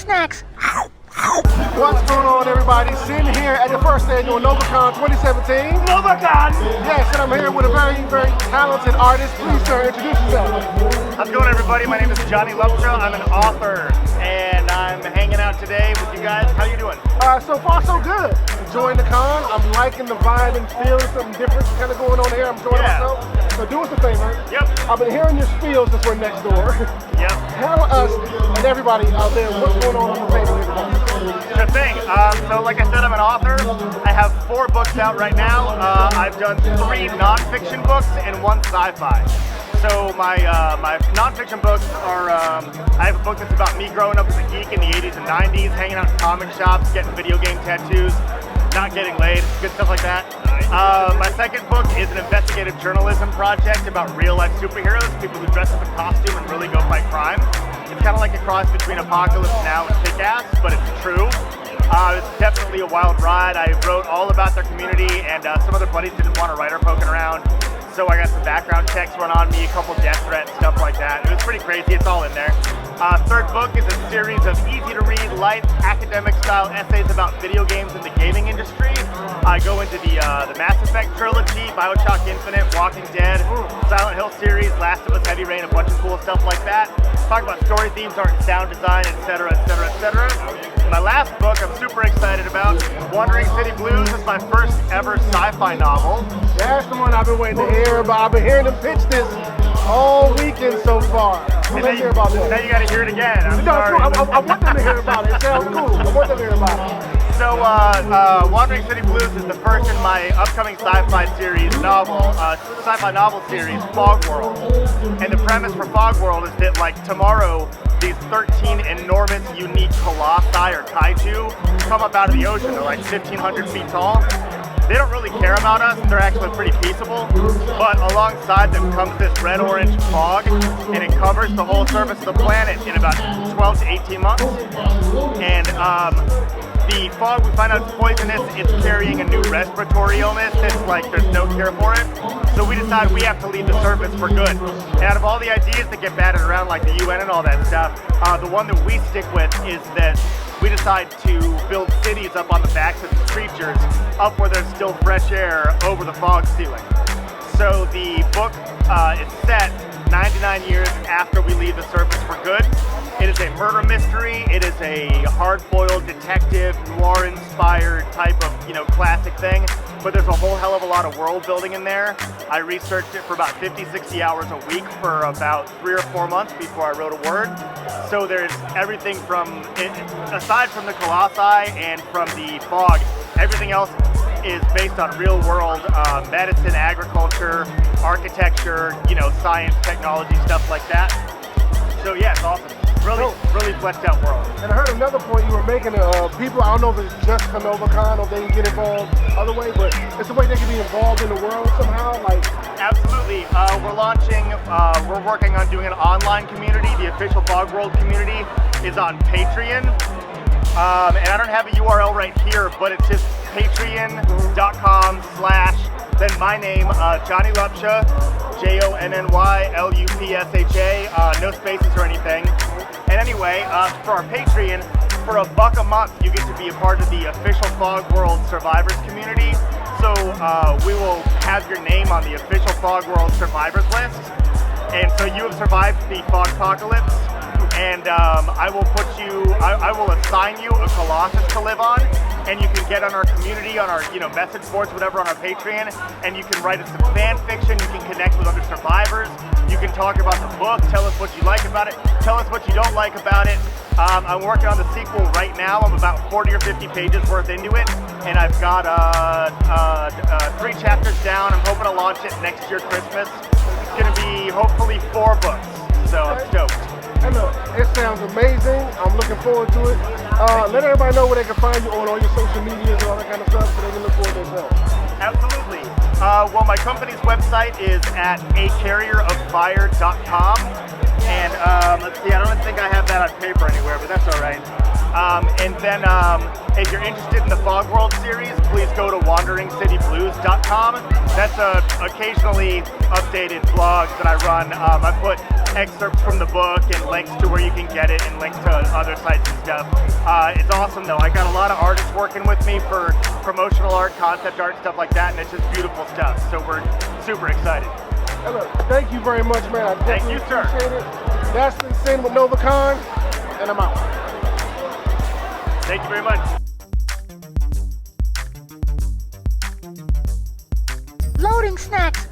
snacks. What's going on, everybody? Sitting here at the first annual NovaCon 2017. NovaCon! Yes, and I'm here with a very, very talented artist. Please, sir, introduce yourself. How's it going, everybody? My name is Jonny Lupsha. I'm an author, and I'm hanging out today with you guys. How you doing? So far, so good. Enjoying the con. I'm liking the vibe and feeling something different kind of going on here. I'm enjoying myself. So do us a favor. Yep. I've been hearing your spiel since we're next door. Yep. Tell us and everybody out there what's going on the table here today. Sure thing. So like I said, I'm an author. I have 4 books out right now. I've done 3 nonfiction books and 1 sci-fi. So my nonfiction books are, I have a book that's about me growing up as a geek in the 80s and 90s, hanging out in comic shops, getting video game tattoos, not getting laid, good stuff like that. My second book is an investigative journalism project about real life superheroes, people who dress up in costume and really go fight crime. It's kind of like a cross between Apocalypse Now and Kick-Ass, but it's true. It's definitely a wild ride. I wrote all about their community, and some other buddies didn't want a writer poking around. So I got some background checks run on me, a couple death threats, stuff like that. It was pretty crazy, it's all in there. Third book is a series of easy-to-read, light, academic-style essays about video games and the gaming industry. I go into the Mass Effect trilogy, BioShock Infinite, Walking Dead, Silent Hill series, Last of Us, Heavy Rain, a bunch of cool stuff like that. Talk about story themes, art and sound design, etc., etc., etc. My last book I'm super excited about, Wandering City Blues, is my first ever sci-fi novel. That's the one I've been waiting to hear about. I've been hearing them pitch this all weekend so far. So let's hear about this. Now you gotta hear it again. I'm sorry. I want them to hear about it. It sounds cool. I want them to hear about it. So, Wandering City Blues is the first in my upcoming sci-fi novel series, Fog World. And the premise for Fog World is that, like, tomorrow, these 13 enormous, unique colossi or kaiju come up out of the ocean. They're like 1,500 feet tall. They don't really care about us, they're actually pretty peaceable, but alongside them comes this red-orange fog, and it covers the whole surface of the planet in about 12 to 18 months. And the fog, we find out it's poisonous, it's carrying a new respiratory illness that's like, there's no cure for it. So we decide we have to leave the surface for good. And out of all the ideas that get batted around, like the UN and all that stuff, the one that we stick with is that we decide to build cities up on the backs of these creatures, up where there's still fresh air over the fog ceiling. So the book is set 99 years after we leave the surface for good. It is a murder mystery. It is a hard-boiled detective, noir-inspired type of, classic thing. But there's a whole hell of a lot of world building in there. I researched it for about 50, 60 hours a week for about 3 or 4 months before I wrote a word. So there's everything from, aside from the colossi and from the fog, everything else is based on real world medicine, agriculture, architecture, science, technology, stuff like that. So yeah, it's awesome. Really fleshed out world. And I heard another point you were making, people, I don't know if it's just for NovaCon or they can get involved other way, but it's a way they can be involved in the world somehow, like. Absolutely. We're working on doing an online community. The official Fog World community is on Patreon. And I don't have a URL right here, but it's just patreon.com/ then my name, Jonny Lupsha, JONNYLUPSHA, no spaces or anything. And anyway, for our Patreon, for $1 a month, you get to be a part of the official Fog World Survivors community. So we will have your name on the official Fog World Survivors list. And so you have survived the Fog Apocalypse. And I will assign you a Colossus to live on, and you can get on our community, on our message boards, whatever, on our Patreon, and you can write us some fan fiction, you can connect with other survivors, you can talk about the book, tell us what you like about it, tell us what you don't like about it. I'm working on the sequel right now. I'm about 40 or 50 pages worth into it, and I've got 3 chapters down. I'm hoping to launch it next year, Christmas. It's going to be hopefully 4 books, so I'm stoked. Hey, look, it sounds amazing. I'm looking forward to it. Let everybody know where they can find you on all your social medias and all that kind of stuff so they can look forward to themselves. Absolutely. Well, my company's website is at acarrieroffire.com. And let's see, I don't think I have that on paper anywhere, but that's all right. And then If you're interested in the Fog World series, please go to wanderingcityblues.com. That's a occasionally updated blog that I run. I put excerpts from the book and links to where you can get it and links to other sites and stuff. It's awesome though. I got a lot of artists working with me for promotional art, concept art, stuff like that, and it's just beautiful stuff. So we're super excited. Hey, look, thank you very much, man. I Thank you, sir. appreciate it. That's been Sin with NovaCon, and I'm out. Thank you very much. Loading snacks.